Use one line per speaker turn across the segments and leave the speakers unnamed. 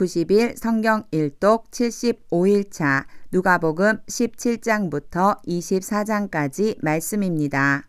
90일 성경 일독 75일차 누가복음 17장부터 24장까지 말씀입니다.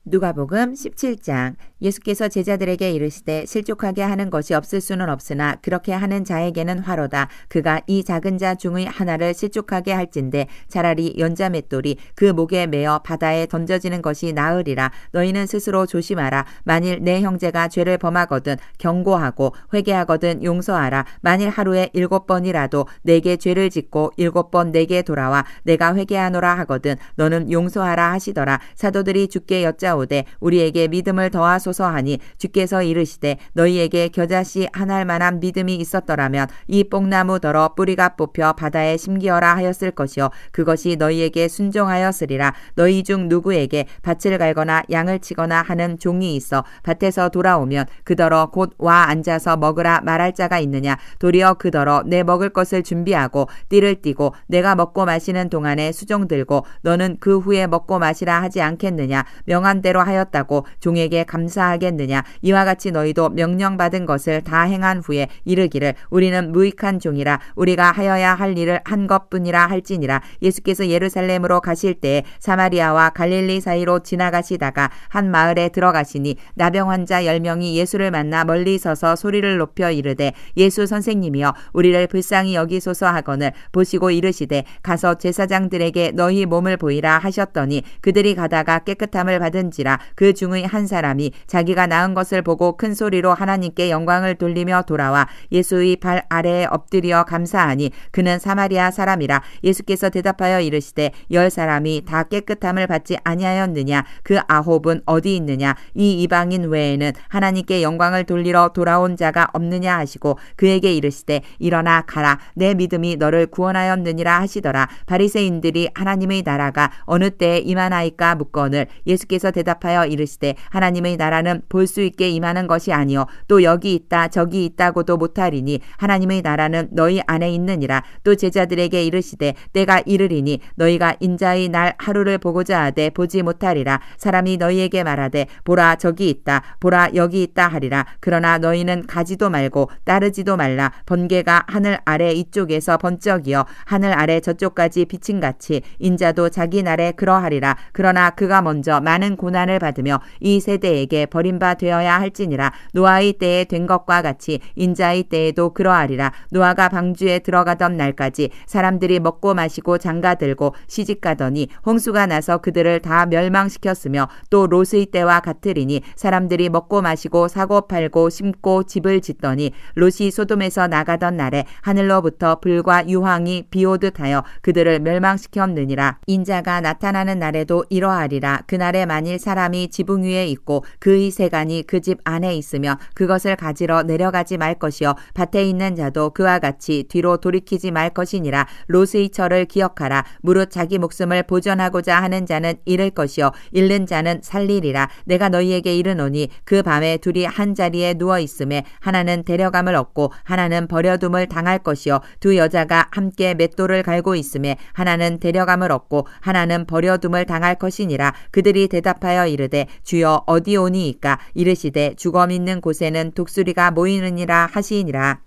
누가복음 17장. 예수께서 제자들에게 이르시되 실족하게 하는 것이 없을 수는 없으나 그렇게 하는 자에게는 화로다. 그가 이 작은 자 중의 하나를 실족하게 할진대 차라리 연자 맷돌이 그 목에 매어 바다에 던져지는 것이 나으리라. 너희는 스스로 조심하라. 만일 내 형제가 죄를 범하거든 경고하고 회개하거든 용서하라. 만일 하루에 7번이라도 내게 죄를 짓고 7번 내게 돌아와 내가 회개하노라 하거든 너는 용서하라 하시더라. 사도들이 주께 여짜오되 우리에게 믿음을 더하소서 하니 주께서 이르시되 너희에게 겨자씨 한 알만한 믿음이 있었더라면 이 뽕나무더러 뿌리가 뽑혀 바다에 심기어라 하였을 것이요 그것이 너희에게 순종하였으리라. 너희 중 누구에게 밭을 갈거나 양을 치거나 하는 종이 있어 밭에서 돌아오면 그더러 곧 와 앉아서 먹으라 말할 자가 있느냐. 도리어 그더러 내 먹을 것을 준비하고 띠를 띠고 내가 먹고 마시는 동안에 수종 들고 너는 그 후에 먹고 마시라 하지 않겠느냐. 명한 대로 하였다고 종에게 감사하겠느냐. 이와 같이 너희도 명령받은 것을 다 행한 후에 이르기를 우리는 무익한 종이라 우리가 하여야 할 일을 한 것뿐이라 할지니라. 예수께서 예루살렘으로 가실 때에 사마리아와 갈릴리 사이로 지나가시다가 한 마을에 들어가시니 나병 환자 10명이 예수를 만나 멀리 서서 소리를 높여 이르되 예수 선생님이여 우리를 불쌍히 여기소서 하거늘 보시고 이르시되 가서 제사장들에게 너희 몸을 보이라 하셨더니 그들이 가다가 깨끗함을 받은지라. 그 중의 한 사람이 자기가 나은 것을 보고 큰 소리로 하나님께 영광을 돌리며 돌아와 예수의 발 아래에 엎드려 감사하니 그는 사마리아 사람이라. 예수께서 대답하여 이르시되 10사람이 다 깨끗함을 받지 아니하였느냐. 그 9은 어디 있느냐. 이 이방인 외에는 하나님께 영광을 돌리러 돌아온 자가 없느냐 하시고 그에게 이르시되 일어나 가라 내 믿음이 너를 구원하였느니라 하시더라. 바리새인들이 하나님의 나라가 어느 때에 임하나이까 묻거늘 예수께서 대답하여 이르시되 하나님의 나라는 볼 수 있게 임하는 것이 아니요 또 여기 있다 저기 있다고도 못하리니 하나님의 나라는 너희 안에 있느니라. 또 제자들에게 이르시되 때가 이르리니 너희가 인자의 날 하루를 보고자 하되 보지 못하리라. 사람이 너희에게 말하되 보라 저기 있다 보라 여기 있다 하리라. 그러나 너희는 가지도 말고 따르지도 말라. 번개가 하늘 아래 이쪽에서 번쩍이어 하늘 아래 저쪽까지 비침같이 인자도 자기 날에 그러하리라. 그러나 그가 먼저 많은 고난을 받으며 이 세대에게 버림바 되어야 할지니라. 노아의 때에 된 것과 같이 인자의 때에도 그러하리라. 노아가 방주에 들어가던 날까지 사람들이 먹고 마시고 장가들고 시집가더니 홍수가 나서 그들을 다 멸망시켰으며 또 롯의 때와 같으리니 사람들이 먹고 마시고 사고 팔고 심고 집을 짓더니 롯이 소돔에서 나가던 날에 하늘로부터 불과 유황이 비오듯 하여 그들을 멸망시켰느니라. 인자가 나타나는 날에도 이러하리라. 그날에 만일 사람이 지붕 위에 있고 그의 세간이 그 집 안에 있으며 그것을 가지러 내려가지 말 것이요 밭에 있는 자도 그와 같이 뒤로 돌이키지 말 것이니라. 롯의 철을 기억하라. 무릇 자기 목숨을 보존하고자 하는 자는 잃을 것이요 잃는 자는 살리리라. 내가 너희에게 이르노니 그 밤에 둘이 한 자리에 누워 있음에 하나는 데려감을 얻고 하나는 버려둠을 당할 것이요 두 여자가 함께 맷돌을 갈고 있음에 하나는 데려감을 얻고 하나는 버려둠을 당할 것이니라. 그들이 대답하여 이르되 주여 어디 오니이까. 이르시되 주검 있는 곳에는 독수리가 모이느니라 하시니라.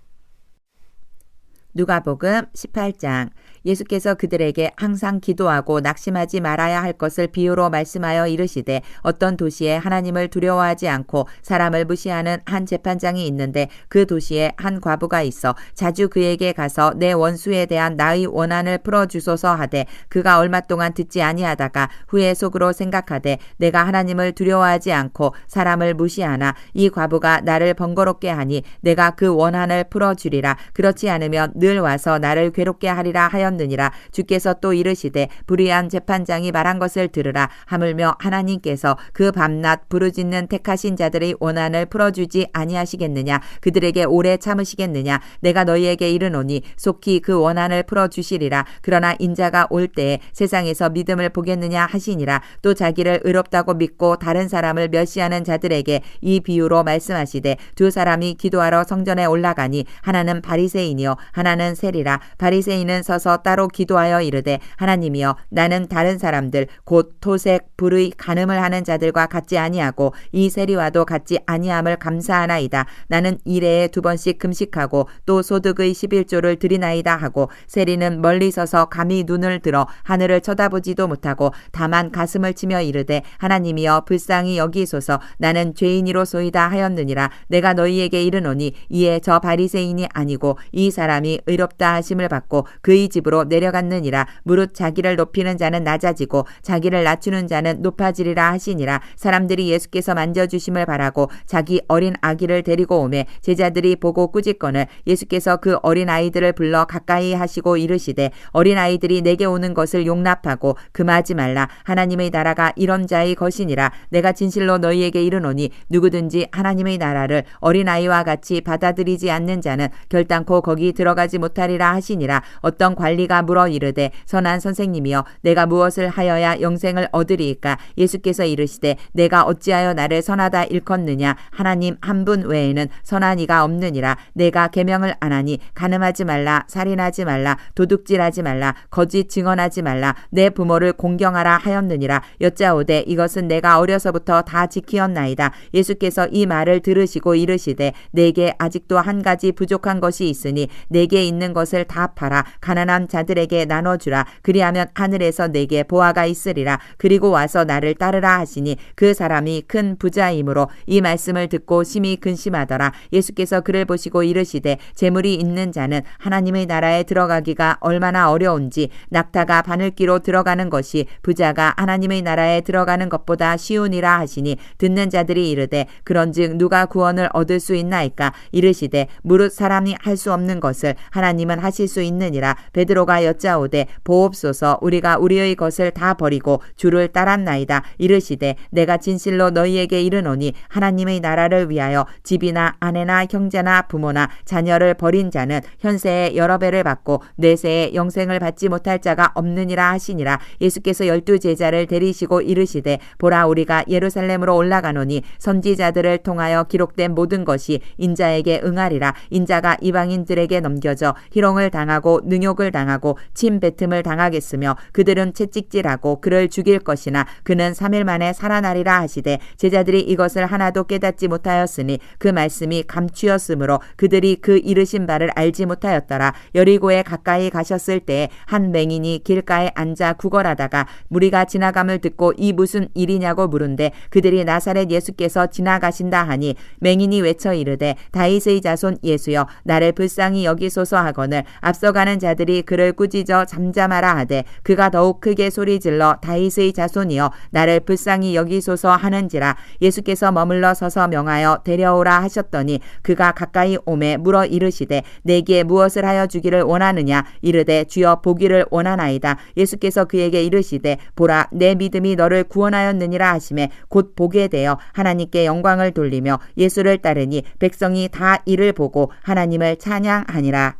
누가복음 18장. 예수께서 그들에게 항상 기도하고 낙심하지 말아야 할 것을 비유로 말씀하여 이르시되 어떤 도시에 하나님을 두려워하지 않고 사람을 무시하는 한 재판장이 있는데 그 도시에 한 과부가 있어 자주 그에게 가서 내 원수에 대한 나의 원한을 풀어주소서 하되 그가 얼마 동안 듣지 아니하다가 후에 속으로 생각하되 내가 하나님을 두려워하지 않고 사람을 무시하나 이 과부가 나를 번거롭게 하니 내가 그 원한을 풀어주리라. 그렇지 않으면 늘 와서 나를 괴롭게 하리라 하였느니라. 주께서 또 이르시되 불의한 재판장이 말한 것을 들으라. 하물며 하나님께서 그 밤낮 부르짖는 택하신 자들의 원한을 풀어주지 아니하시겠느냐. 그들에게 오래 참으시겠느냐. 내가 너희에게 이르노니 속히 그 원한을 풀어주시리라. 그러나 인자가 올 때에 세상에서 믿음을 보겠느냐 하시니라. 또 자기를 의롭다고 믿고 다른 사람을 멸시하는 자들에게 이 비유로 말씀하시되 두 사람이 기도하러 성전에 올라가니 하나는 바리새인이요 하나는 세리라. 바리새인은 서서 따로 기도하여 이르되 하나님이여 나는 다른 사람들 곧 토색 불의 간음을 하는 자들과 같지 아니하고 이 세리와도 같지 아니함을 감사하나이다. 나는 일해에 2번씩 금식하고 또 소득의 11조를 드리나이다 하고 세리는 멀리 서서 감히 눈을 들어 하늘을 쳐다보지도 못하고 다만 가슴을 치며 이르되 하나님이여 불쌍히 여기소서 나는 죄인이로소이다 하였느니라. 내가 너희에게 이르노니 이에 저 바리새인이 아니고 이 사람이 의롭다 하심을 받고 그의 집으로 내려갔느니라. 무릇 자기를 높이는 자는 낮아지고 자기를 낮추는 자는 높아지리라 하시니라. 사람들이 예수께서 만져주심을 바라고 자기 어린 아기를 데리고 오매 제자들이 보고 꾸짖거늘 예수께서 그 어린 아이들을 불러 가까이 하시고 이르시되 어린 아이들이 내게 오는 것을 용납하고 금하지 말라. 하나님의 나라가 이런 자의 것이니라. 내가 진실로 너희에게 이르노니 누구든지 하나님의 나라를 어린아이와 같이 받아들이지 않는 자는 결단코 거기 들어가지 못하리라 하시니라. 어떤 관리가 물어 이르되 선한 선생님이여 내가 무엇을 하여야 영생을 얻으리이까? 예수께서 이르시되 내가 어찌하여 나를 선하다 일컫느냐? 하나님 한 분 외에는 선한 이가 없느니라. 내가 계명을 안 하니 간음하지 말라, 살인하지 말라, 도둑질하지 말라, 거짓 증언하지 말라, 내 부모를 공경하라 하였느니라. 여짜오되 이것은 내가 어려서부터 다 지키었나이다. 예수께서 이 말을 들으시고 이르시되 내게 아직도 한 가지 부족한 것이 있으니 내게 있는 것을 다 팔아 가난한 자들에게 나눠주라. 그리하면 하늘에서 내게 보화가 있으리라. 그리고 와서 나를 따르라 하시니 그 사람이 큰 부자이므로 이 말씀을 듣고 심히 근심하더라. 예수께서 그를 보시고 이르시되 재물이 있는 자는 하나님의 나라에 들어가기가 얼마나 어려운지 낙타가 바늘귀로 들어가는 것이 부자가 하나님의 나라에 들어가는 것보다 쉬우니라 하시니 듣는 자들이 이르되 그런즉 누가 구원을 얻을 수 있나이까? 이르시되 무릇 사람이 할 수 없는 것을 하나님은 하실 수 있느니라. 베드로가 여짜오되 보옵소서 우리가 우리의 것을 다 버리고 주를 따랐나이다. 이르시되 내가 진실로 너희에게 이르노니 하나님의 나라를 위하여 집이나 아내나 형제나 부모나 자녀를 버린 자는 현세에 여러 배를 받고 내세에 영생을 받지 못할 자가 없느니라 하시니라. 예수께서 12제자를 데리시고 이르시되 보라 우리가 예루살렘으로 올라가노니 선지자들을 통하여 기록된 모든 것이 인자에게 응하리라. 인자가 이방인들에게 넘겨져 희롱을 당하고 능욕을 당하고 침 뱉음을 당하겠으며 그들은 채찍질하고 그를 죽일 것이나 그는 3일 만에 살아나리라 하시되 제자들이 이것을 하나도 깨닫지 못하였으니 그 말씀이 감추었으므로 그들이 그 이르신 바를 알지 못하였더라. 여리고에 가까이 가셨을 때에 한 맹인이 길가에 앉아 구걸하다가 무리가 지나감을 듣고 이 무슨 일이냐고 물은데 그들이 나사렛 예수께서 지나가신다 하니 맹인이 외쳐 이르되 다윗의 자손 예수여 나를 불쌍히 여기소서 하거늘 앞서가는 자들이 그를 꾸짖어 잠잠하라 하되 그가 더욱 크게 소리질러 다윗의 자손이여 나를 불쌍히 여기소서 하는지라. 예수께서 머물러 서서 명하여 데려오라 하셨더니 그가 가까이 오매 물어 이르시되 내게 무엇을 하여 주기를 원하느냐? 이르되 주여 보기를 원하나이다. 예수께서 그에게 이르시되 보라 내 믿음이 너를 구원하였느니라 하시매 곧 보게 되어 하나님께 영광을 돌리며 예수를 따르니 백성이 다 이를 보고 하나님을 찬양하니라.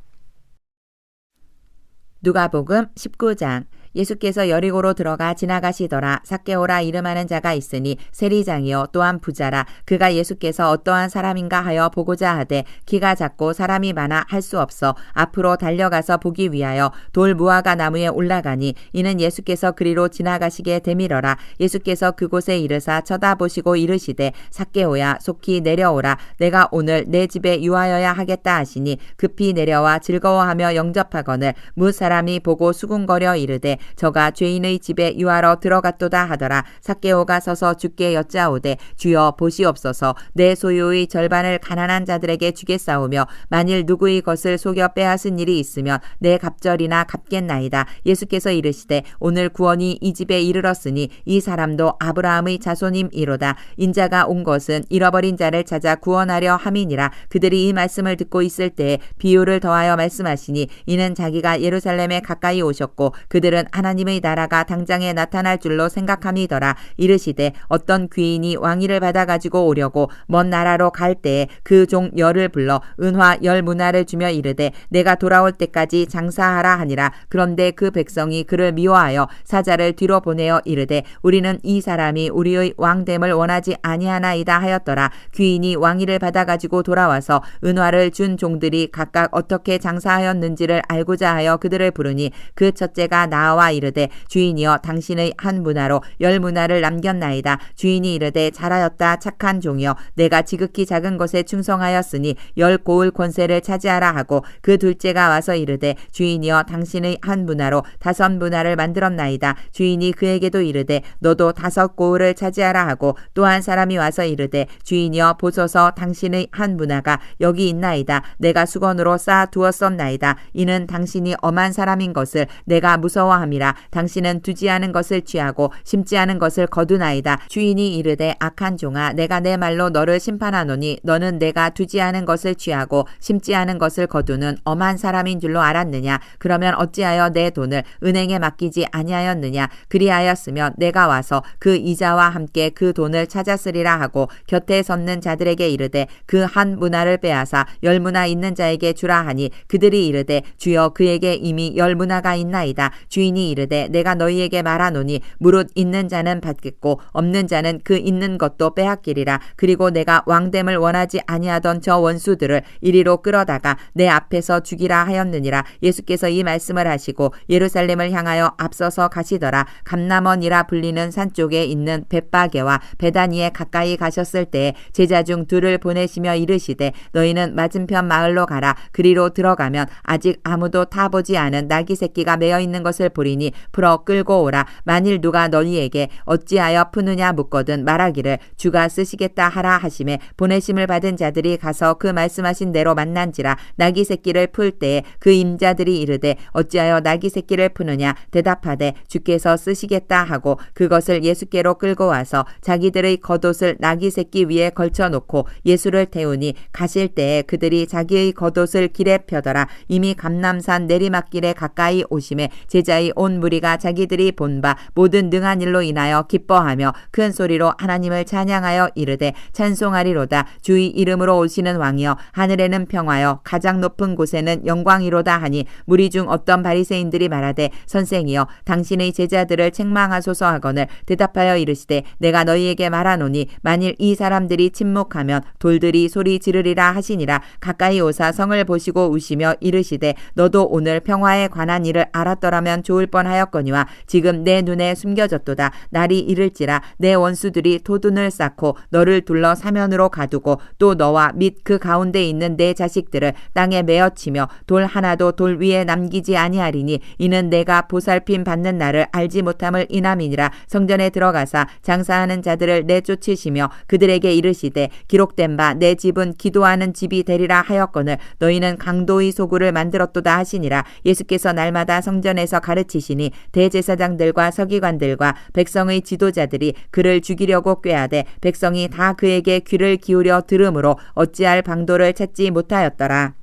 누가복음 19장. 예수께서 여리고로 들어가 지나가시더라. 삭개오라 이름하는 자가 있으니 세리장이요 또한 부자라. 그가 예수께서 어떠한 사람인가 하여 보고자 하되 키가 작고 사람이 많아 할 수 없어 앞으로 달려가서 보기 위하여 돌 무화과 나무에 올라가니 이는 예수께서 그리로 지나가시게 되밀어라. 예수께서 그곳에 이르사 쳐다보시고 이르시되 삭개오야 속히 내려오라. 내가 오늘 내 집에 유하여야 하겠다 하시니 급히 내려와 즐거워하며 영접하거늘 무 사람이 보고 수군거려 이르되 저가 죄인의 집에 유하러 들어갔도다 하더라. 삭개오가 서서 주께 여짜오되 주여 보시옵소서 내 소유의 절반을 가난한 자들에게 주겠사오며 만일 누구의 것을 속여 빼앗은 일이 있으면 내 갑절이나 갚겠나이다. 예수께서 이르시되 오늘 구원이 이 집에 이르렀으니 이 사람도 아브라함의 자손임이로다. 인자가 온 것은 잃어버린 자를 찾아 구원하려 함이니라. 그들이 이 말씀을 듣고 있을 때에 비유를 더하여 말씀하시니 이는 자기가 예루살렘에 가까이 오셨고 그들은 하나님의 나라가 당장에 나타날 줄로 생각함이더라. 이르시되 어떤 귀인이 왕위를 받아 가지고 오려고 먼 나라로 갈 때에 그 종 10을 불러 은화 10문화를 주며 이르되 내가 돌아올 때까지 장사하라 하니라. 그런데 그 백성이 그를 미워하여 사자를 뒤로 보내어 이르되 우리는 이 사람이 우리의 왕됨을 원하지 아니하나이다 하였더라. 귀인이 왕위를 받아 가지고 돌아와서 은화를 준 종들이 각각 어떻게 장사하였는지를 알고자 하여 그들을 부르니 그 첫째가 나와 이르되 주인이여 당신의 한 문화로 10문화를 남겼나이다. 주인이 이르되 잘하였다 착한 종이여 내가 지극히 작은 것에 충성하였으니 10고을 권세를 차지하라 하고 그 둘째가 와서 이르되 주인이여 당신의 한 문화로 5문화를 만들었나이다. 주인이 그에게도 이르되 너도 5고을을 차지하라 하고 또 한 사람이 와서 이르되 주인이여 보소서 당신의 한 문화가 여기 있나이다. 내가 수건으로 쌓아 두었었나이다. 이는 당신이 엄한 사람인 것을 내가 무서워함이라. 당신은 두지 않은 것을 취하고 심지 않은 것을 거두나이다. 주인이 이르되 악한 종아 내가 내 말로 너를 심판하노니 너는 내가 두지 않은 것을 취하고 심지 않은 것을 거두는 엄한 사람인 줄로 알았느냐. 그러면 어찌하여 내 돈을 은행에 맡기지 아니하였느냐. 그리하였으면 내가 와서 그 이자와 함께 그 돈을 찾았으리라 하고 곁에 섰는 자들에게 이르되 그 한 문화를 빼앗아 10문화 있는 자에게 주라 하니 그들이 이르되 주여 그에게 이미 10문화가 있나이다. 주인이 이르되 내가 너희에게 말하노니 무릇 있는 자는 받겠고 없는 자는 그 있는 것도 빼앗기리라. 그리고 내가 왕됨을 원하지 아니하던 저 원수들을 이리로 끌어다가 내 앞에서 죽이라 하였느니라. 예수께서 이 말씀을 하시고 예루살렘을 향하여 앞서서 가시더라. 감람원이라 불리는 산 쪽에 있는 벳바게와 베다니에 가까이 가셨을 때에 제자 중 둘을 보내시며 이르시되 너희는 맞은편 마을로 가라. 그리로 들어가면 아직 아무도 타보지 않은 나귀 새끼가 매어 있는 것을 보리니 풀어 끌고 오라. 만일 누가 너희에게 어찌하여 푸느냐 묻거든 말하기를 주가 쓰시겠다 하라 하심에 보내심을 받은 자들이 가서 그 말씀하신 대로 만난지라. 나귀 새끼를 풀 때에 그 임자들이 이르되 어찌하여 나귀 새끼를 푸느냐 대답하되 주께서 쓰시겠다 하고 그것을 예수께로 끌고 와서 자기들의 겉옷을 나귀 새끼 위에 걸쳐놓고 예수를 태우니 가실 때에 그들이 자기의 겉옷을 길에 펴더라. 이미 감람산 내리막길에 가까이 오심에 제자의 온 무리가 자기들이 본 바 모든 능한 일로 인하여 기뻐하며 큰 소리로 하나님을 찬양하여 이르되 찬송하리로다. 주의 이름으로 오시는 왕이여 하늘에는 평화여 가장 높은 곳에는 영광이로다 하니 무리 중 어떤 바리새인들이 말하되 선생이여 당신의 제자들을 책망하소서 하거늘 대답하여 이르시되 내가 너희에게 말하노니 만일 이 사람들이 침묵하면 돌들이 소리 지르리라 하시니라. 가까이 오사 성을 보시고 우시며 이르시되 너도 오늘 평화에 관한 일을 알았더라면 좋을 뻔하였거니와 지금 내 눈에 숨겨졌도다. 날이 이를지라 내 원수들이 토둔을 쌓고 너를 둘러 사면으로 가두고 또 너와 및 그 가운데 있는 내 자식들을 땅에 메어치며 돌 하나도 돌 위에 남기지 아니하리니 이는 내가 보살핌 받는 날을 알지 못함을 인함이니라. 성전에 들어가사 장사하는 자들을 내쫓으시며 그들에게 이르시되 기록된 바 내 집은 기도하는 집이 되리라 하였거늘 너희는 강도의 소굴을 만들었도다 하시니라. 예수께서 날마다 성전에서 가르치시니 대제사장들과 서기관들과 백성의 지도자들이 그를 죽이려고 꾀하되 백성이 다 그에게 귀를 기울여 들으므로 어찌할 방도를 찾지 못하였더라.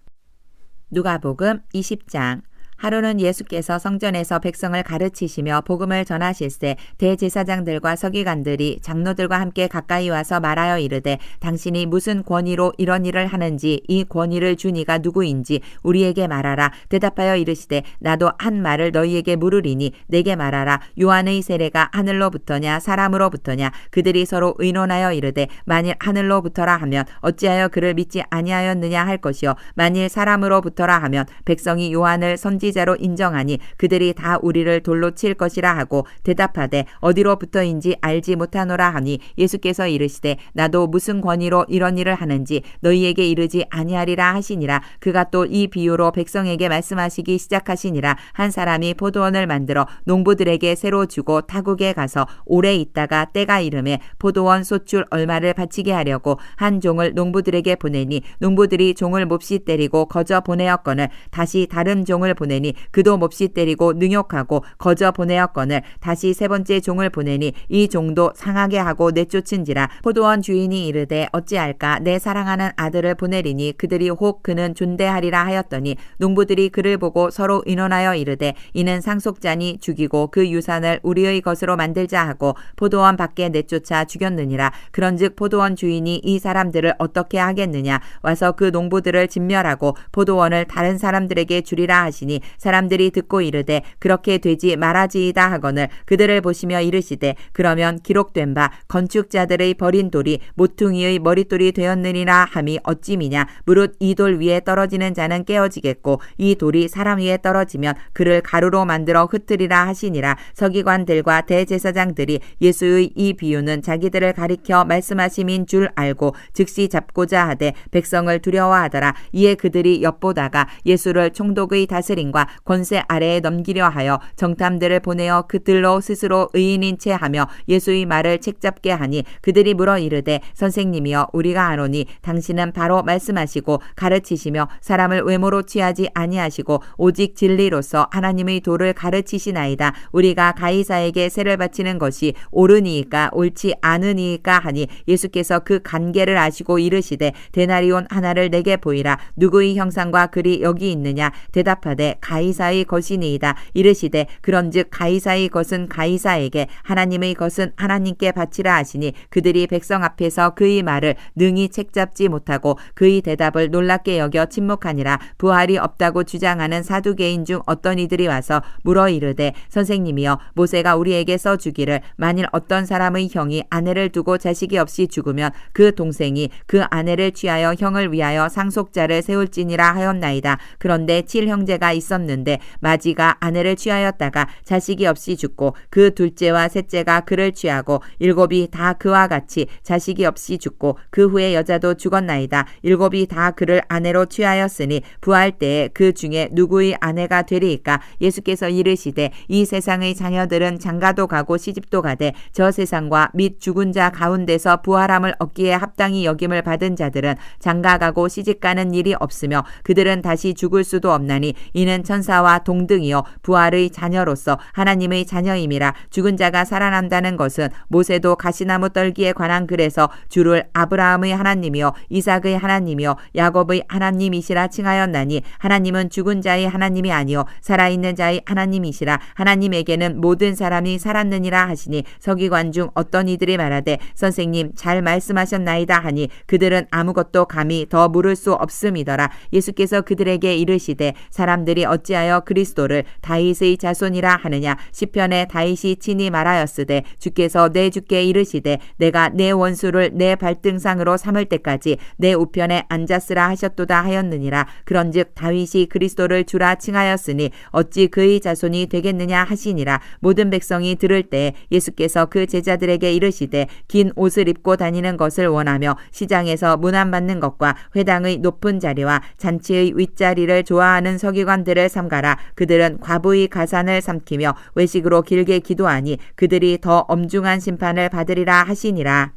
누가복음 20장. 하루는 예수께서 성전에서 백성을 가르치시며 복음을 전하실세 대제사장들과 서기관들이 장로들과 함께 가까이 와서 말하여 이르되 당신이 무슨 권위로 이런 일을 하는지 이 권위를 준 이가 누구인지 우리에게 말하라. 대답하여 이르시되 나도 한 말을 너희에게 물으리니 내게 말하라. 요한의 세례가 하늘로부터냐 사람으로부터냐. 그들이 서로 의논하여 이르되 만일 하늘로부터라 하면 어찌하여 그를 믿지 아니하였느냐 할 것이요 만일 사람으로부터라 하면 백성이 요한을 선지자로 인정하니 그들이 다 우리를 돌로 칠 것이라 하고 대답하되 어디로부터인지 알지 못하노라 하니 예수께서 이르시되 나도 무슨 권위로 이런 일을 하는지 너희에게 이르지 아니하리라 하시니라. 그가 또 이 비유로 백성에게 말씀하시기 시작하시니라. 한 사람이 포도원을 만들어 농부들에게 새로 주고 타국에 가서 오래 있다가 때가 이름에 포도원 소출 얼마를 바치게 하려고 한 종을 농부들에게 보내니 농부들이 종을 몹시 때리고 거저 보내었거늘 다시 다른 종을 보내 보내니 그도 몹시 때리고 능욕하고 거저 보내었거늘 다시 세 번째 종을 보내니 이 종도 상하게 하고 내쫓은지라. 포도원 주인이 이르되 어찌할까 내 사랑하는 아들을 보내리니 그들이 혹 그는 존대하리라 하였더니 농부들이 그를 보고 서로 의논하여 이르되 이는 상속자니 죽이고 그 유산을 우리의 것으로 만들자 하고 포도원 밖에 내쫓아 죽였느니라. 그런즉 포도원 주인이 이 사람들을 어떻게 하겠느냐. 와서 그 농부들을 진멸하고 포도원을 다른 사람들에게 주리라 하시니 사람들이 듣고 이르되 그렇게 되지 말아지이다 하거늘 그들을 보시며 이르시되 그러면 기록된 바 건축자들의 버린 돌이 모퉁이의 머릿돌이 되었느니라 함이 어찌미냐. 무릇 이 돌 위에 떨어지는 자는 깨어지겠고 이 돌이 사람 위에 떨어지면 그를 가루로 만들어 흩으리라 하시니라. 서기관들과 대제사장들이 예수의 이 비유는 자기들을 가리켜 말씀하심인 줄 알고 즉시 잡고자 하되 백성을 두려워하더라. 이에 그들이 엿보다가 예수를 총독의 다스림과 권세 아래에 넘기려 하여 정탐들을 보내어 그들로 스스로 의인인 채 하며 예수의 말을 책잡게 하니 그들이 물어 이르되 선생님이여 우리가 아노니 당신은 바로 말씀하시고 가르치시며 사람을 외모로 취하지 아니하시고 오직 진리로서 하나님의 도를 가르치시나이다. 우리가 가이사에게 세를 바치는 것이 옳으니이까 옳지 않으니이까 하니 예수께서 그 관계를 아시고 이르시되 데나리온 하나를 내게 보이라. 누구의 형상과 글이 여기 있느냐. 대답하되 가이사의 것이니이다. 이르시되 그런즉 가이사의 것은 가이사에게 하나님의 것은 하나님께 바치라 하시니 그들이 백성 앞에서 그의 말을 능히 책잡지 못하고 그의 대답을 놀랍게 여겨 침묵하니라. 부활이 없다고 주장하는 사두개인 중 어떤 이들이 와서 물어 이르되 선생님이여 모세가 우리에게 써주기를 만일 어떤 사람의 형이 아내를 두고 자식이 없이 죽으면 그 동생이 그 아내를 취하여 형을 위하여 상속자를 세울지니라 하였나이다. 그런데 7형제가 있었는데 마지가 아내를 취하였다가 자식이 없이 죽고 그 둘째와 셋째가 그를 취하고 7이 다 그와 같이 자식이 없이 죽고 그 후에 여자도 죽었나이다. 7이 다 그를 아내로 취하였으니 부활 때에 그 중에 누구의 아내가 되리이까. 예수께서 이르시되 이 세상의 자녀들은 장가도 가고 시집도 가되 저 세상과 및 죽은 자 가운데서 부활함을 얻기에 합당히 여김을 받은 자들은 장가가고 시집가는 일이 없으며 그들은 다시 죽을 수도 없나니 이는 천사와 동등이요 부활의 자녀로서 하나님의 자녀임이라. 죽은 자가 살아난다는 것은 모세도 가시나무 떨기에 관한 글에서 주를 아브라함의 하나님이요 이삭의 하나님이요 야곱의 하나님이시라 칭하였나니 하나님은 죽은 자의 하나님이 아니요 살아있는 자의 하나님이시라. 하나님에게는 모든 사람이 살았느니라 하시니 서기관 중 어떤 이들이 말하되 선생님 잘 말씀하셨나이다 하니 그들은 아무것도 감히 더 물을 수 없음이더라. 예수께서 그들에게 이르시되 사람들이 어찌하여 그리스도를 다윗의 자손이라 하느냐. 시편에 다윗이 친히 말하였으되 주께서 내 주께 이르시되 내가 내 원수를 내 발등상으로 삼을 때까지 내 우편에 앉았으라 하셨도다 하였느니라. 그런즉 다윗이 그리스도를 주라 칭하였으니 어찌 그의 자손이 되겠느냐 하시니라. 모든 백성이 들을 때 예수께서 그 제자들에게 이르시되 긴 옷을 입고 다니는 것을 원하며 시장에서 문안받는 것과 회당의 높은 자리와 잔치의 윗자리를 좋아하는 서기관들을 삼가라. 그들은 과부의 가산을 삼키며 외식으로 길게 기도하니 그들이 더 엄중한 심판을 받으리라 하시니라.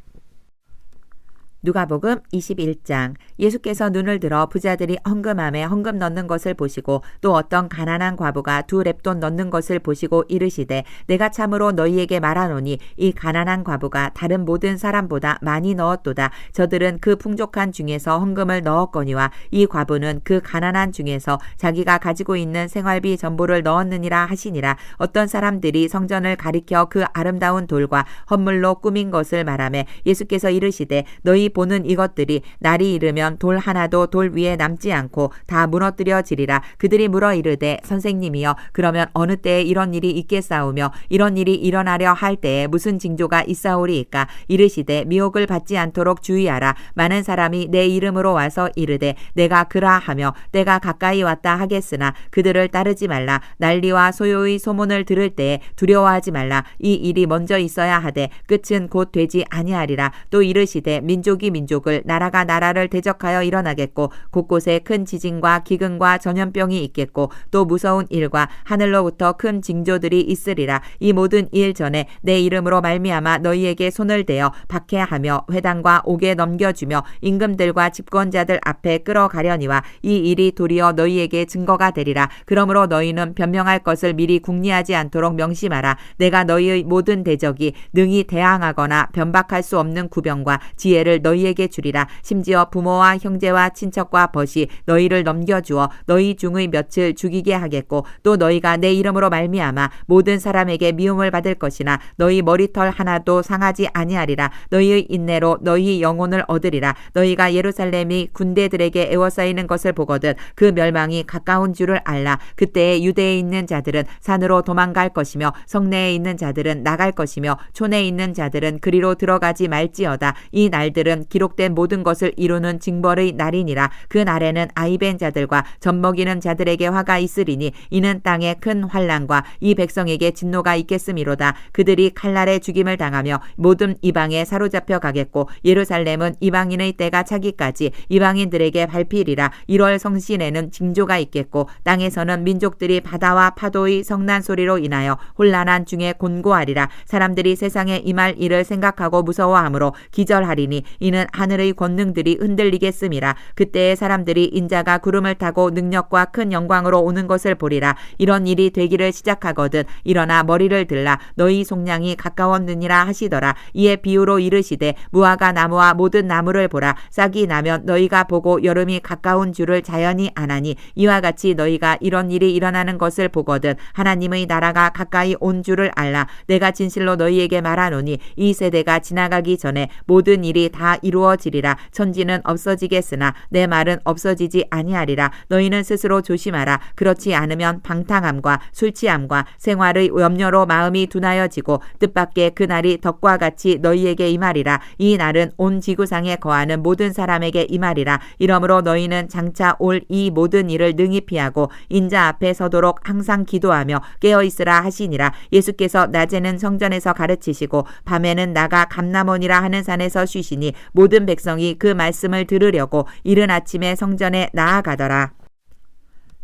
누가복음 21장. 예수께서 눈을 들어 부자들이 헌금함에 헌금 넣는 것을 보시고 또 어떤 가난한 과부가 2렙돈 넣는 것을 보시고 이르시되 내가 참으로 너희에게 말하노니 이 가난한 과부가 다른 모든 사람보다 많이 넣었도다. 저들은 그 풍족한 중에서 헌금을 넣었거니와 이 과부는 그 가난한 중에서 자기가 가지고 있는 생활비 전부를 넣었느니라 하시니라. 어떤 사람들이 성전을 가리켜 그 아름다운 돌과 헌물로 꾸민 것을 말하며 예수께서 이르시되 너희 보는 이것들이 날이 이르면 돌 하나도 돌 위에 남지 않고 다 무너뜨려지리라. 그들이 물어 이르되 선생님이여 그러면 어느 때에 이런 일이 있겠사오며 이런 일이 일어나려 할 때에 무슨 징조가 있사오리이까. 이르시되 미혹을 받지 않도록 주의하라. 많은 사람이 내 이름으로 와서 이르되 내가 그라 하며 때가 가까이 왔다 하겠으나 그들을 따르지 말라. 난리와 소요의 소문을 들을 때에 두려워하지 말라. 이 일이 먼저 있어야 하되 끝은 곧 되지 아니하리라. 또 이르시되 민족이 민족이 민족을 나라가 나라를 대적하여 일어나겠고 곳곳에 큰 지진과 기근과 전염병이 있겠고 또 무서운 일과 하늘로부터 큰 징조들이 있으리라. 이 모든 일 전에 내 이름으로 말미암아 너희에게 손을 대어 박해하며 회당과 옥에 넘겨주며 임금들과 집권자들 앞에 끌어가려니와 이 일이 도리어 너희에게 증거가 되리라. 그러므로 너희는 변명할 것을 미리 궁리하지 않도록 명심하라. 내가 너희의 모든 대적이 능히 대항하거나 변박할 수 없는 구병과 지혜를 너희에게 주리라. 심지어 부모와 형제와 친척과 벗이 너희를 넘겨주어 너희 중의 몇을 죽이게 하겠고 또 너희가 내 이름으로 말미암아 모든 사람에게 미움을 받을 것이나 너희 머리털 하나도 상하지 아니하리라. 너희의 인내로 너희 영혼을 얻으리라. 너희가 예루살렘이 군대들에게 에워싸이는 것을 보거든 그 멸망이 가까운 줄을 알라. 그때에 유대에 있는 자들은 산으로 도망갈 것이며 성내에 있는 자들은 나갈 것이며 촌에 있는 자들은 그리로 들어가지 말지어다. 이 날들은 기록된 모든 것을 이루는 징벌의 날이니라. 그 날에는 아이벤 자들과 젖먹이는 자들에게 화가 있으리니 이는 땅에 큰 환난과 이 백성에게 진노가 있겠음이로다. 그들이 칼날에 죽임을 당하며 모든 이방에 사로잡혀 가겠고 예루살렘은 이방인의 때가 차기까지 이방인들에게 밟히리라. 1월 성신에는 징조가 있겠고 땅에서는 민족들이 바다와 파도의 성난 소리로 인하여 혼란한 중에 곤고하리라. 사람들이 세상에 임할 일을 생각하고 무서워하므로 기절하리니 이는 하늘의 권능들이 흔들리겠음이라. 그때에 사람들이 인자가 구름을 타고 능력과 큰 영광으로 오는 것을 보리라. 이런 일이 되기를 시작하거든 일어나 머리를 들라. 너희 속량이 가까웠느니라 하시더라. 이에 비유로 이르시되 무화과 나무와 모든 나무를 보라. 싹이 나면 너희가 보고 여름이 가까운 줄을 자연히 아나니 이와 같이 너희가 이런 일이 일어나는 것을 보거든 하나님의 나라가 가까이 온 줄을 알라. 내가 진실로 너희에게 말하노니 이 세대가 지나가기 전에 모든 일이 다 이루어지리라. 천지는 없어지겠으나 내 말은 없어지지 아니하리라. 너희는 스스로 조심하라. 그렇지 않으면 방탕함과 술취함과 생활의 염려로 마음이 둔하여지고 뜻밖의 그날이 덕과 같이 너희에게 임하리라. 이 날은 온 지구상에 거하는 모든 사람에게 임하리라. 이러므로 너희는 장차 올 이 모든 일을 능히 피하고 인자 앞에 서도록 항상 기도하며 깨어있으라 하시니라. 예수께서 낮에는 성전에서 가르치시고 밤에는 나가 감람원이라 하는 산에서 쉬시니 모든 백성이 그 말씀을 들으려고 이른 아침에 성전에 나아가더라.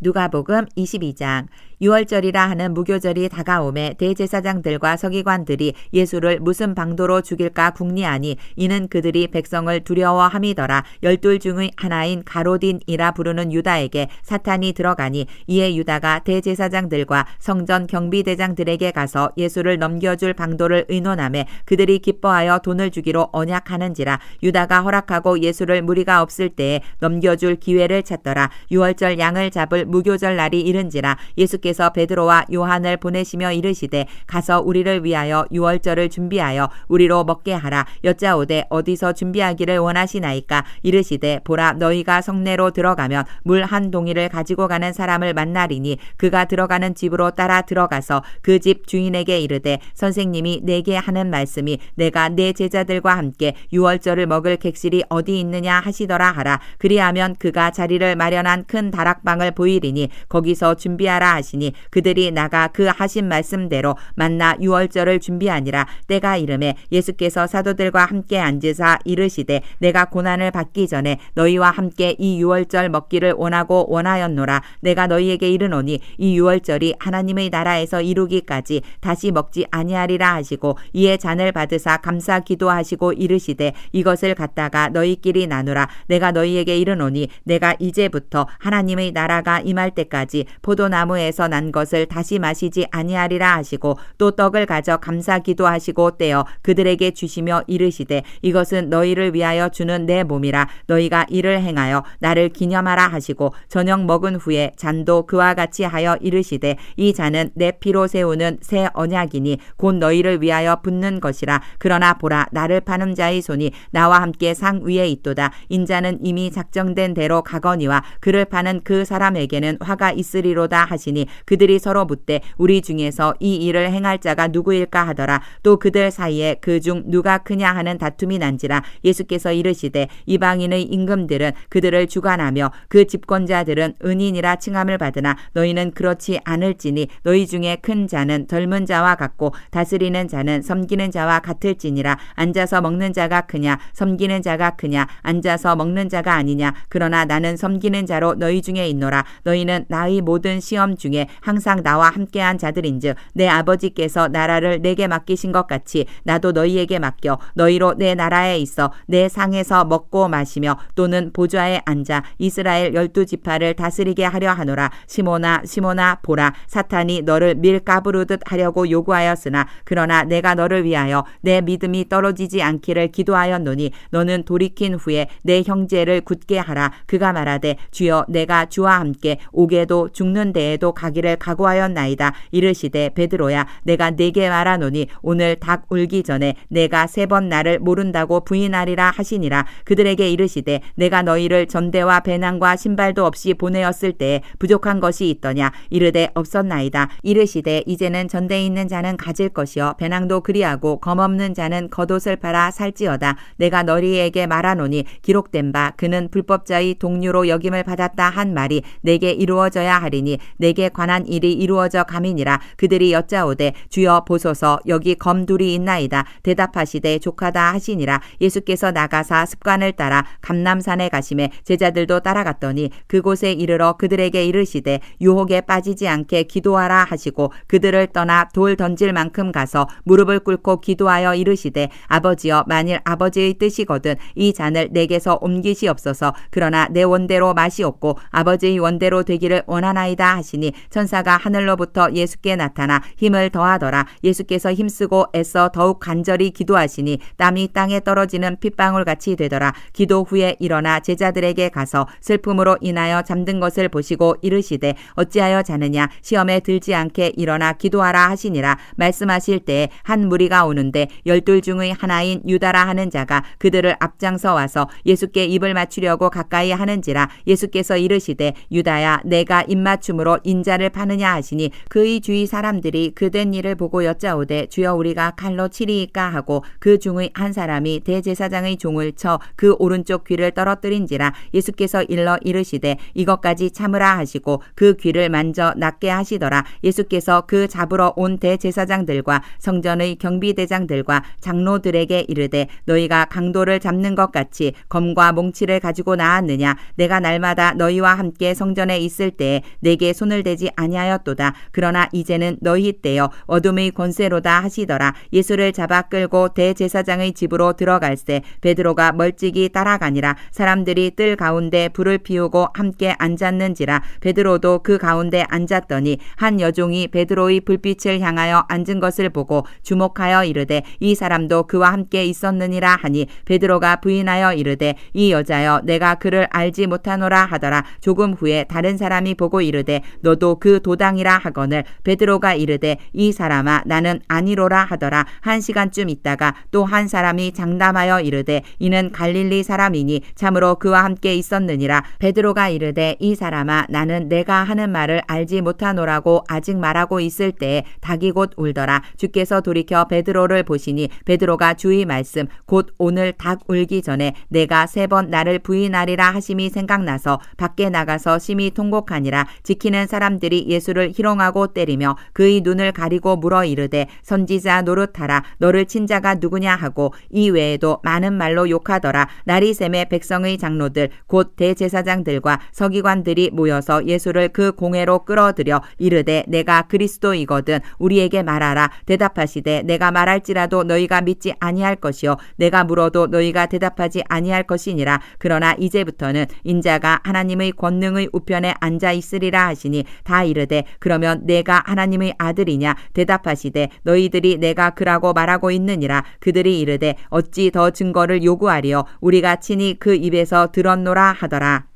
누가복음 22장. 유월절이라 하는 무교절이 다가오매 대제사장들과 서기관들이 예수를 무슨 방도로 죽일까 궁리하니 이는 그들이 백성을 두려워함이더라. 12 중의 하나인 가로딘이라 부르는 유다에게 사탄이 들어가니 이에 유다가 대제사장들과 성전 경비대장들에게 가서 예수를 넘겨줄 방도를 의논하매 그들이 기뻐하여 돈을 주기로 언약하는지라. 유다가 허락하고 예수를 무리가 없을 때에 넘겨줄 기회를 찾더라. 유월절 양을 잡을 무교절 날이 이른지라. 예수께서 베드로와 요한을 보내시며 이르시되 가서 우리를 위하여 유월절을 준비하여 우리로 먹게 하라. 여짜오되 어디서 준비하기를 원하시나이까. 이르시되 보라 너희가 성내로 들어가면 물 한 동이를 가지고 가는 사람을 만나리니 그가 들어가는 집으로 따라 들어가서 그 집 주인에게 이르되 선생님이 내게 하는 말씀이 내가 내 제자들과 함께 유월절을 먹을 객실이 어디 있느냐 하시더라 하라. 그리하면 그가 자리를 마련한 큰 다락방을 보이리니 거기서 준비하라 하시니 그들이 나가 그 하신 말씀대로 만나 유월절을 준비하니라. 때가 이르매 예수께서 사도들과 함께 앉으사 이르시되 내가 고난을 받기 전에 너희와 함께 이 유월절 먹기를 원하고 원하였노라. 내가 너희에게 이르노니 이 유월절이 하나님의 나라에서 이루기까지 다시 먹지 아니하리라 하시고 이에 잔을 받으사 감사 기도하시고 이르시되 이것을 갖다가 너희끼리 나누라. 내가 너희에게 이르노니 내가 이제부터 하나님의 나라가 임할 때까지 포도나무에서 난 것을 다시 마시지 아니하리라 하시고 또 떡을 가져 감사 기도하시고 떼어 그들에게 주시며 이르시되 이것은 너희를 위하여 주는 내 몸이라. 너희가 이를 행하여 나를 기념하라 하시고 저녁 먹은 후에 잔도 그와 같이 하여 이르시되 이 잔은 내 피로 세우는 새 언약이니 곧 너희를 위하여 붓는 것이라. 그러나 보라 나를 파는 자의 손이 나와 함께 상 위에 있도다. 인자는 이미 작정된 대로 가거니와 그를 파는 그 사람에게는 화가 있으리로다 하시니 그들이 서로 묻되 우리 중에서 이 일을 행할 자가 누구일까 하더라. 또 그들 사이에 그 중 누가 크냐 하는 다툼이 난지라. 예수께서 이르시되 이방인의 임금들은 그들을 주관하며 그 집권자들은 은인이라 칭함을 받으나 너희는 그렇지 않을지니 너희 중에 큰 자는 젊은 자와 같고 다스리는 자는 섬기는 자와 같을지니라. 앉아서 먹는 자가 크냐 섬기는 자가 크냐 앉아서 먹는 자가 아니냐. 그러나 나는 섬기는 자로 너희 중에 있노라. 너희는 나의 모든 시험 중에 항상 나와 함께한 자들인즉 내 아버지께서 나라를 내게 맡기신 것 같이 나도 너희에게 맡겨 너희로 내 나라에 있어 내 상에서 먹고 마시며 또는 보좌에 앉아 이스라엘 12지파를 다스리게 하려 하노라. 시몬아 시몬아 보라 사탄이 너를 밀 까부르듯 하려고 요구하였으나 그러나 내가 너를 위하여 내 믿음이 떨어지지 않기를 기도하였노니 너는 돌이킨 후에 내 형제를 굳게 하라. 그가 말하되 주여 내가 주와 함께 옥에도 죽는 데에도 가기를 각오하였나이다. 이르시되 베드로야 내가 네게 말하노니 오늘 닭 울기 전에 내가 3번 나를 모른다고 부인하리라 하시니라. 그들에게 이르시되 내가 너희를 전대와 배낭과 신발도 없이 보내었을 때에 부족한 것이 있더냐. 이르되 없었나이다. 이르시되 이제는 전대에 있는 자는 가질 것이요 배낭도 그리하고 검없는 자는 겉옷을 팔아 살지어다. 내가 너희에게 말하노니 기록된 바 그는 불법자의 동류로 여김을 받았다 한 말이 내게 이루어져야 하리니 내게 관한 일이 이루어져 감이니라. 그들이 여짜오되 주여 보소서 여기 검 둘이 있나이다. 대답하시되 족하다 하시니라. 예수께서 나가사 습관을 따라 감람산에 가심에 제자들도 따라갔더니 그곳에 이르러 그들에게 이르시되 유혹에 빠지지 않게 기도하라 하시고 그들을 떠나 돌 던질 만큼 가서 무릎을 꿇고 기도하여 이르시되 아버지여 만일 아버지의 뜻이거든 이 잔을 내게서 옮기시옵소서. 그러나 내 원대로 마시옵고 아버지의 원대로 되기를 원하나이다 하시니 천사가 하늘로부터 예수께 나타나 힘을 더하더라. 예수께서 힘쓰고 애써 더욱 간절히 기도하시니 땀이 땅에 떨어지는 핏방울같이 되더라. 기도 후에 일어나 제자들에게 가서 슬픔으로 인하여 잠든 것을 보시고 이르시되 어찌하여 자느냐. 시험에 들지 않게 일어나 기도하라 하시니라. 말씀하실 때에 한 무리가 오는데 12 중의 하나인 유다라 하는 자가 그들을 앞장서 와서 예수께 입을 맞추려고 가까이 하는지라. 예수께서 이르시되 유다야 내가 입맞춤으로 인자를 파느냐 하시니 그의 주위 사람들이 그된 일을 보고 여짜오되 주여 우리가 칼로 치리이까 하고 그 중의 한 사람이 대제사장의 종을 쳐 그 오른쪽 귀를 떨어뜨린지라. 예수께서 일러 이르시되 이것까지 참으라 하시고 그 귀를 만져 낫게 하시더라. 예수께서 그 잡으러 온 대제사장들과 성전의 경비대장들과 장로들에게 이르되 너희가 강도를 잡는 것 같이 검과 몽치를 가지고 나왔느냐. 내가 날마다 너희와 함께 성전에 있을 때에 내게 손을 대지 아니하였도다. 그러나 이제는 너희 때여 어둠의 권세로다 하시더라. 예수를 잡아 끌고 대제사장의 집으로 들어갈새 베드로가 멀찍이 따라가니라. 사람들이 뜰 가운데 불을 피우고 함께 앉았는지라. 베드로도 그 가운데 앉았더니 한 여종이 베드로의 불빛을 향하여 앉은 것을 보고 주목하여 이르되 이 사람도 그와 함께 있었느니라 하니 베드로가 부인하여 이르되 이 여자여 내가 그를 알지 못하노라 하더라. 조금 후에 다른 사람이 보고 이르되 너도 그 도당이라 하거늘 베드로가 이르되 이 사람아 나는 아니로라 하더라. 1시간쯤 있다가 또 한 사람이 장담하여 이르되 이는 갈릴리 사람이니 참으로 그와 함께 있었느니라. 베드로가 이르되 이 사람아 나는 내가 하는 말을 알지 못하노라고 아직 말하고 있을 때에 닭이 곧 울더라. 주께서 돌이켜 베드로를 보시니 베드로가 주의 말씀 곧 오늘 닭 울기 전에 내가 3번 나를 부인하리라 하심이 생각나서 밖에 나가서 심히 통곡하니라. 지키는 사람들이 예수를 희롱하고 때리며 그의 눈을 가리고 물어 이르되 선지자 노릇하라. 너를 친 자가 누구냐 하고 이 외에도 많은 말로 욕하더라. 나리샘의 백성의 장로들 곧 대제사장들과 서기관들이 모여서 예수를 그 공회로 끌어들여 이르되 내가 그리스도이거든 우리에게 말하라. 대답하시되 내가 말할지라도 너희가 믿지 아니할 것이요 내가 물어도 너희가 대답하지 아니할 것이니라. 그러나 이제부터는 인자가 하나님의 권능의 우편에 앉아 있으리라 하시니 다 이르되 그러면 내가 하나님의 아들이냐. 대답하시되 너희들이 내가 그라고 말하고 있느니라. 그들이 이르되 어찌 더 증거를 요구하리요 우리가 친히 그 입에서 들었노라 하더라.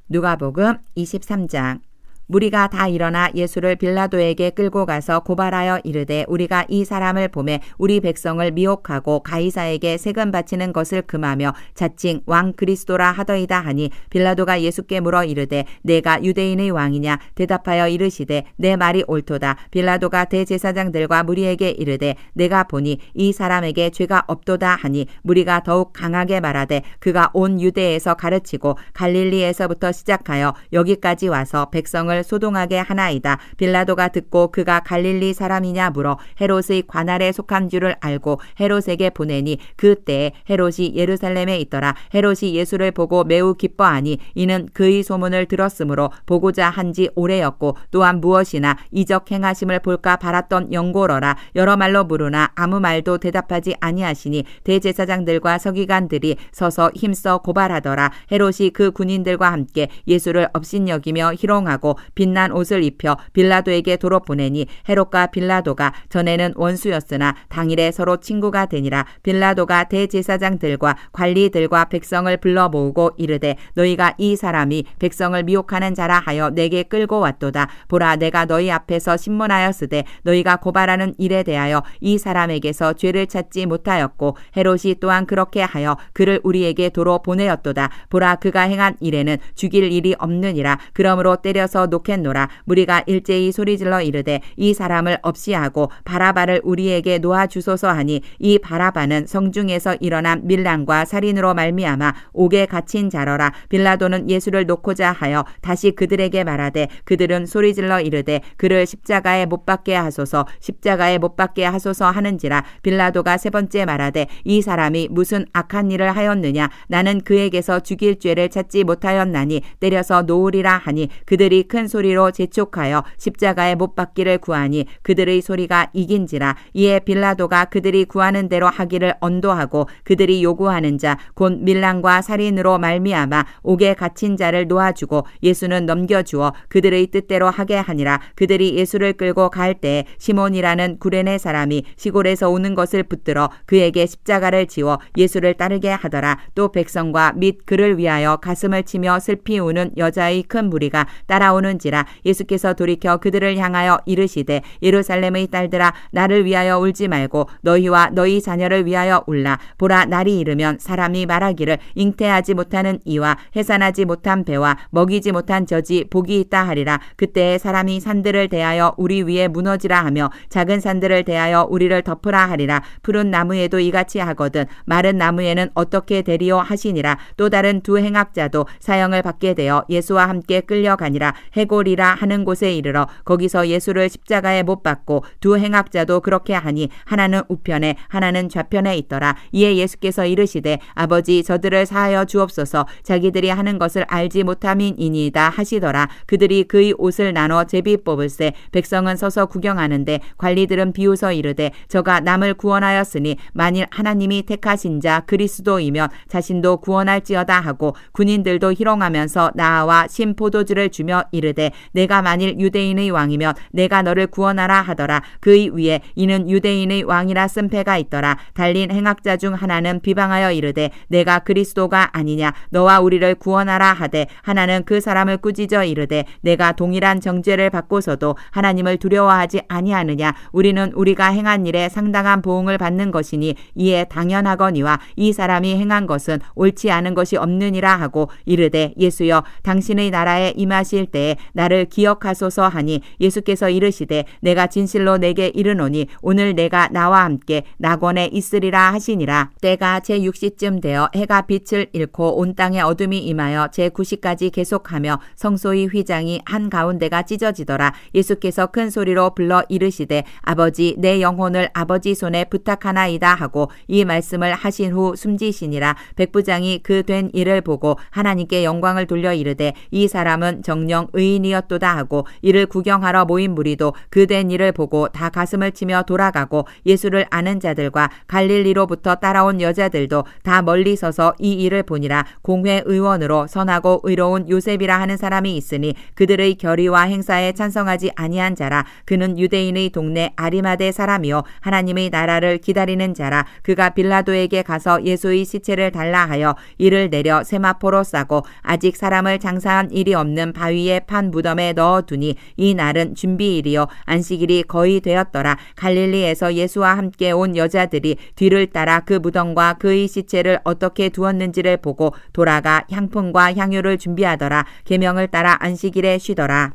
누가복음 23장. 무리가 다 일어나 예수를 빌라도에게 끌고 가서 고발하여 이르되 우리가 이 사람을 보매 우리 백성을 미혹하고 가이사에게 세금 바치는 것을 금하며 자칭 왕 그리스도라 하더이다 하니 빌라도가 예수께 물어 이르되 내가 유대인의 왕이냐 대답하여 이르시되 내 말이 옳도다. 빌라도가 대제사장들과 무리에게 이르되 내가 보니 이 사람에게 죄가 없도다 하니 무리가 더욱 강하게 말하되 그가 온 유대에서 가르치고 갈릴리에서부터 시작하여 여기까지 와서 백성을 소동하게 하나이다. 빌라도가 듣고 그가 갈릴리 사람이냐 물어 헤롯의 관할에 속한 줄을 알고 헤롯에게 보내니 그때에 헤롯이 예루살렘에 있더라. 헤롯이 예수를 보고 매우 기뻐하니 이는 그의 소문을 들었으므로 보고자 한지 오래였고 또한 무엇이나 이적 행하심을 볼까 바랐던 영고러라. 여러 말로 물으나 아무 말도 대답하지 아니하시니 대제사장들과 서기관들이 서서 힘써 고발하더라. 헤롯이 그 군인들과 함께 예수를 업신여기며 희롱하고 빛난 옷을 입혀 빌라도에게 도로 보내니 헤롯과 빌라도가 전에는 원수였으나 당일에 서로 친구가 되니라. 빌라도가 대제사장들과 관리들과 백성을 불러 모으고 이르되 너희가 이 사람이 백성을 미혹하는 자라 하여 내게 끌고 왔도다. 보라 내가 너희 앞에서 신문하였으되 너희가 고발하는 일에 대하여 이 사람에게서 죄를 찾지 못하였고 헤롯이 또한 그렇게 하여 그를 우리에게 도로 보내었도다. 보라 그가 행한 일에는 죽일 일이 없느니라. 그러므로 때려서 놓겠노라. 무리가 일제히 소리질러 이르되 이 사람을 없이하고 바라바를 우리에게 놓아주소서 하니 이 바라바는 성중에서 일어난 밀란과 살인으로 말미암아 옥에 갇힌 자러라. 빌라도는 예수를 놓고자 하여 다시 그들에게 말하되 그들은 소리질러 이르되 그를 십자가에 못 박게 하소서 십자가에 못 박게 하소서 하는지라. 빌라도가 세 번째 말하되 이 사람이 무슨 악한 일을 하였느냐 나는 그에게서 죽일 죄를 찾지 못하였나니 때려서 놓으리라 하니 그들이 큰 소리로 재촉하여 십자가에 못 박기를 구하니 그들의 소리가 이긴지라. 이에 빌라도가 그들이 구하는 대로 하기를 언도하고 그들이 요구하는 자 곧 밀란과 살인으로 말미암아 옥에 갇힌 자를 놓아주고 예수는 넘겨주어 그들의 뜻대로 하게 하니라. 그들이 예수를 끌고 갈 때에 시몬이라는 구레네 사람이 시골에서 오는 것을 붙들어 그에게 십자가를 지워 예수를 따르게 하더라. 또 백성과 및 그를 위하여 가슴을 치며 슬피 우는 여자의 큰 무리가 따라오는지라. 예수께서 돌이켜 그들을 향하여 이르시되 예루살렘의 딸들아 나를 위하여 울지 말고 너희와 너희 자녀를 위하여 울라. 보라 날이 이르면 사람이 말하기를 잉태하지 못하는 이와 해산하지 못한 배와 먹이지 못한 젖이 복이 있다 하리라. 그때에 사람이 산들을 대하여 우리 위에 무너지라 하며 작은 산들을 대하여 우리를 덮으라 하리라. 푸른 나무에도 이같이 하거든 마른 나무에는 어떻게 되리요 하시니라. 또 다른 두 행악자도 사형을 받게 되어 예수와 함께 끌려가니라. 해골이라 하는 곳에 이르러 거기서 예수를 십자가에 못 박고 두 행악자도 그렇게 하니 하나는 우편에 하나는 좌편에 있더라. 이에 예수께서 이르시되 아버지 저들을 사하여 주옵소서 자기들이 하는 것을 알지 못함이니이다 하시더라. 그들이 그의 옷을 나눠 제비 뽑을세 백성은 서서 구경하는데 관리들은 비웃어 이르되 저가 남을 구원하였으니 만일 하나님이 택하신 자 그리스도이면 자신도 구원할지어다 하고 군인들도 희롱하면서 나아와 신 포도주를 주며 이르되 내가 만일 유대인의 왕이면 내가 너를 구원하라 하더라. 그의 위에 이는 유대인의 왕이라 쓴 패가 있더라. 달린 행악자 중 하나는 비방하여 이르되 내가 그리스도가 아니냐 너와 우리를 구원하라 하되 하나는 그 사람을 꾸짖어 이르되 내가 동일한 정죄를 받고서도 하나님을 두려워하지 아니하느냐 우리는 우리가 행한 일에 상당한 보응을 받는 것이니 이에 당연하거니와 이 사람이 행한 것은 옳지 않은 것이 없느니라 하고 이르되 예수여 당신의 나라에 임하실 때에 나를 기억하소서 하니 예수께서 이르시되 내가 진실로 내게 이르노니 오늘 내가 나와 함께 낙원에 있으리라 하시니라. 때가 제6시쯤 되어 해가 빛을 잃고 온 땅에 어둠이 임하여 제9시까지 계속하며 성소의 휘장이 한가운데가 찢어지더라. 예수께서 큰 소리로 불러 이르시되 아버지 내 영혼을 아버지 손에 부탁하나이다 하고 이 말씀을 하신 후 숨지시니라. 백부장이 그 된 일을 보고 하나님께 영광을 돌려 이르되 이 사람은 정녕 의인이었도다 하고 이를 구경하러 모인 무리도 그 된 일을 보고 다 가슴을 치며 돌아가고 예수를 아는 자들과 갈릴리로부터 따라온 여자들도 다 멀리 서서 이 일을 보니라. 공회 의원으로 선하고 의로운 요셉이라 하는 사람이 있으니 그들의 결의와 행사에 찬성하지 아니한 자라. 그는 유대인의 동네 아리마대 사람이요 하나님의 나라를 기다리는 자라. 그가 빌라도에게 가서 예수의 시체를 달라 하여 이를 내려 세마포로 싸고 아직 사람을 장사한 일이 없는 바위에 파 한 무덤에 넣어두니 이 날은 준비일이요 안식일이 거의 되었더라. 갈릴리에서 예수와 함께 온 여자들이 뒤를 따라 그 무덤과 그의 시체를 어떻게 두었는지를 보고 돌아가 향품과 향유를 준비하더라. 계명을 따라 안식일에 쉬더라.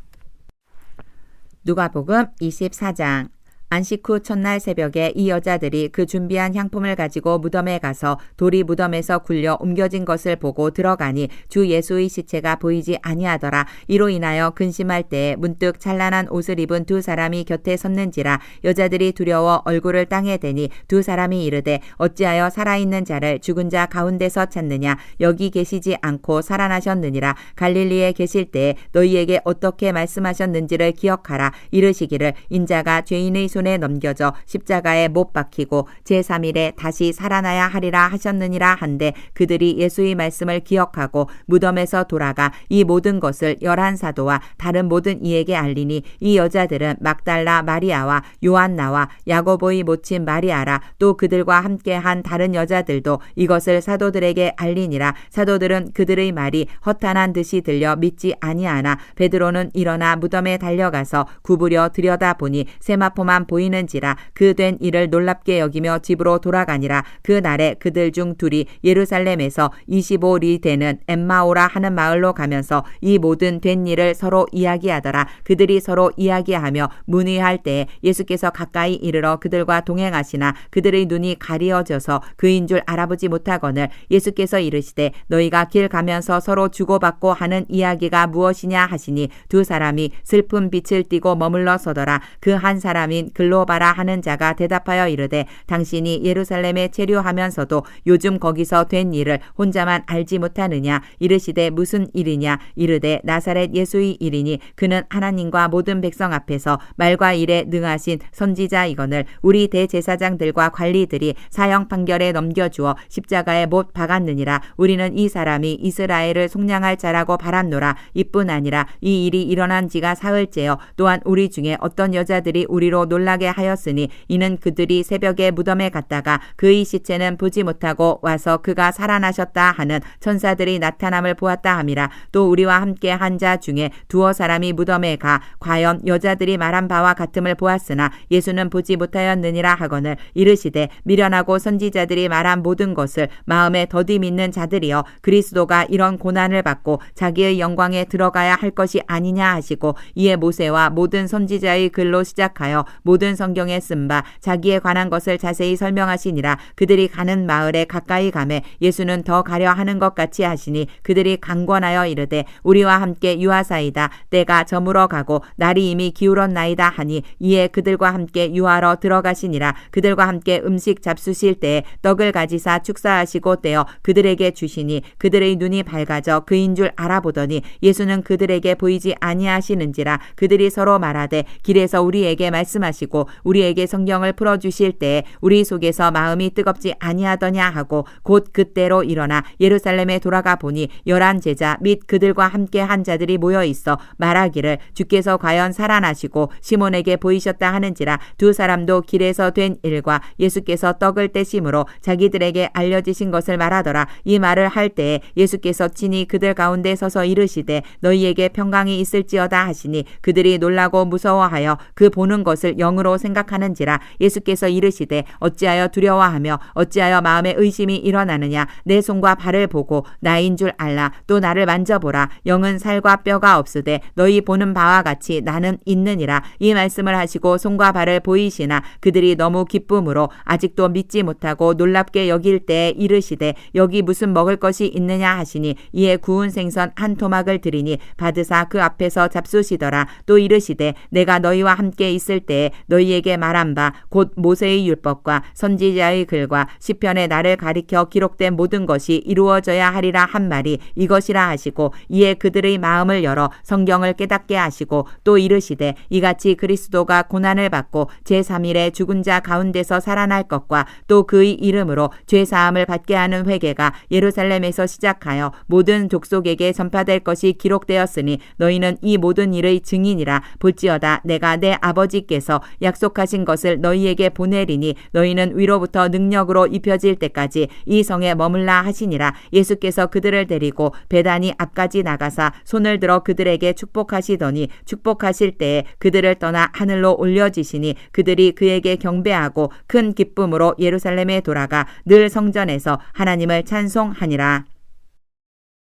누가복음 24장. 안식 후 첫날 새벽에 이 여자들이 그 준비한 향품을 가지고 무덤에 가서 돌이 무덤에서 굴려 옮겨진 것을 보고 들어가니 주 예수의 시체가 보이지 아니하더라. 이로 인하여 근심할 때에 문득 찬란한 옷을 입은 두 사람이 곁에 섰는지라. 여자들이 두려워 얼굴을 땅에 대니 두 사람이 이르되 어찌하여 살아있는 자를 죽은 자 가운데서 찾느냐. 여기 계시지 않고 살아나셨느니라. 갈릴리에 계실 때에 너희에게 어떻게 말씀하셨는지를 기억하라. 이르시기를 인자가 죄인의 손에 넘겨져 십자가에 못 박히고 제3일에 다시 살아나야 하리라 하셨느니라 한데 그들이 예수의 말씀을 기억하고 무덤에서 돌아가 이 모든 것을 11사도와 다른 모든 이에게 알리니 이 여자들은 막달라 마리아와 요한나와 야고보의 모친 마리아라. 또 그들과 함께한 다른 여자들도 이것을 사도들에게 알리니라. 사도들은 그들의 말이 허탄한 듯이 들려 믿지 아니하나 베드로는 일어나 무덤에 달려가서 구부려 들여다보니 세마포만 보이는지라. 그 된 일을 놀랍게 여기며 집으로 돌아가니라. 그 날에 그들 중 둘이 예루살렘에서 25리 되는 엠마오라 하는 마을로 가면서 이 모든 된 일을 서로 이야기하더라. 그들이 서로 이야기하며 문의할 때에 예수께서 가까이 이르러 그들과 동행하시나 그들의 눈이 가리어져서 그인 줄 알아보지 못하거늘 예수께서 이르시되 너희가 길 가면서 서로 주고받고 하는 이야기가 무엇이냐 하시니 두 사람이 슬픈 빛을 띠고 머물러 서더라. 그 한 사람인 글로바라 하는 자가 대답하여 이르되 당신이 예루살렘에 체류하면서도 요즘 거기서 된 일을 혼자만 알지 못하느냐. 이르시되 무슨 일이냐. 이르되 나사렛 예수의 일이니 그는 하나님과 모든 백성 앞에서 말과 일에 능하신 선지자이거늘 우리 대제사장들과 관리들이 사형 판결에 넘겨주어 십자가에 못 박았느니라. 우리는 이 사람이 이스라엘을 속량할 자라고 바랐노라. 이뿐 아니라 이 일이 일어난 지가 사흘째요. 또한 우리 중에 어떤 여자들이 우리로 놀라게 하였으니 이는 그들이 새벽에 무덤에 갔다가 그의 시체는 보지 못하고 와서 그가 살아나셨다 하는 천사들이 나타남을 보았다 함이라. 또 우리와 함께 한 자 중에 두어 사람이 무덤에 가 과연 여자들이 말한 바와 같음을 보았으나 예수는 보지 못하였느니라 하거늘 이르시되 미련하고 선지자들이 말한 모든 것을 마음에 더디 믿는 자들이여 그리스도가 이런 고난을 받고 자기의 영광에 들어가야 할 것이 아니냐 하시고 이에 모세와 모든 선지자의 글로 시작하여 모든 성경에 쓴 바 자기에 관한 것을 자세히 설명하시니라. 그들이 가는 마을에 가까이 가매 예수는 더 가려 하는 것 같이 하시니 그들이 강권하여 이르되 우리와 함께 유하사이다. 때가 저물어 가고 날이 이미 기울었나이다 하니 이에 그들과 함께 유하러 들어가시니라. 그들과 함께 음식 잡수실 때에 떡을 가지사 축사하시고 떼어 그들에게 주시니 그들의 눈이 밝아져 그인 줄 알아보더니 예수는 그들에게 보이지 아니하시는지라. 그들이 서로 말하되 길에서 우리에게 말씀하시고 우리에게 성경을 풀어주실 때에 우리 속에서 마음이 뜨겁지 아니하더냐 하고 곧 그때로 일어나 예루살렘에 돌아가 보니 11 제자 및 그들과 함께 한 자들이 모여 있어 말하기를 주께서 과연 살아나시고 시몬에게 보이셨다 하는지라. 두 사람도 길에서 된 일과 예수께서 떡을 떼심으로 자기들에게 알려지신 것을 말하더라. 이 말을 할 때에 예수께서 친히 그들 가운데 서서 이르시되 너희에게 평강이 있을지어다 하시니 그들이 놀라고 무서워하여 그 보는 것을 영으로 생각하는지라. 예수께서 이르시되 어찌하여 두려워하며 어찌하여 마음에 의심이 일어나느냐. 내 손과 발을 보고 나인 줄 알라. 또 나를 만져보라. 영은 살과 뼈가 없으되 너희 보는 바와 같이 나는 있느니라. 이 말씀을 하시고 손과 발을 보이시나 그들이 너무 기쁨으로 아직도 믿지 못하고 놀랍게 여길 때에 이르시되 여기 무슨 먹을 것이 있느냐 하시니 이에 구운 생선 한 토막을 드리니 받으사 그 앞에서 잡수시더라. 또 이르시되 내가 너희와 함께 있을 때에 너희에게 말한 바 곧 모세의 율법과 선지자의 글과 시편에 나를 가리켜 기록된 모든 것이 이루어져야 하리라 한 말이 이것이라 하시고 이에 그들의 마음을 열어 성경을 깨닫게 하시고 또 이르시되 이같이 그리스도가 고난을 받고 제3일에 죽은 자 가운데서 살아날 것과 또 그의 이름으로 죄사함을 받게 하는 회개가 예루살렘에서 시작하여 모든 족속에게 전파될 것이 기록되었으니 너희는 이 모든 일의 증인이라. 볼지어다 내가 내 아버지께서 약속하신 것을 너희에게 보내리니 너희는 위로부터 능력으로 입혀질 때까지 이 성에 머물라 하시니라. 예수께서 그들을 데리고 베다니 앞까지 나가사 손을 들어 그들에게 축복하시더니 축복하실 때에 그들을 떠나 하늘로 올려지시니 그들이 그에게 경배하고 큰 기쁨으로 예루살렘에 돌아가 늘 성전에서 하나님을 찬송하니라.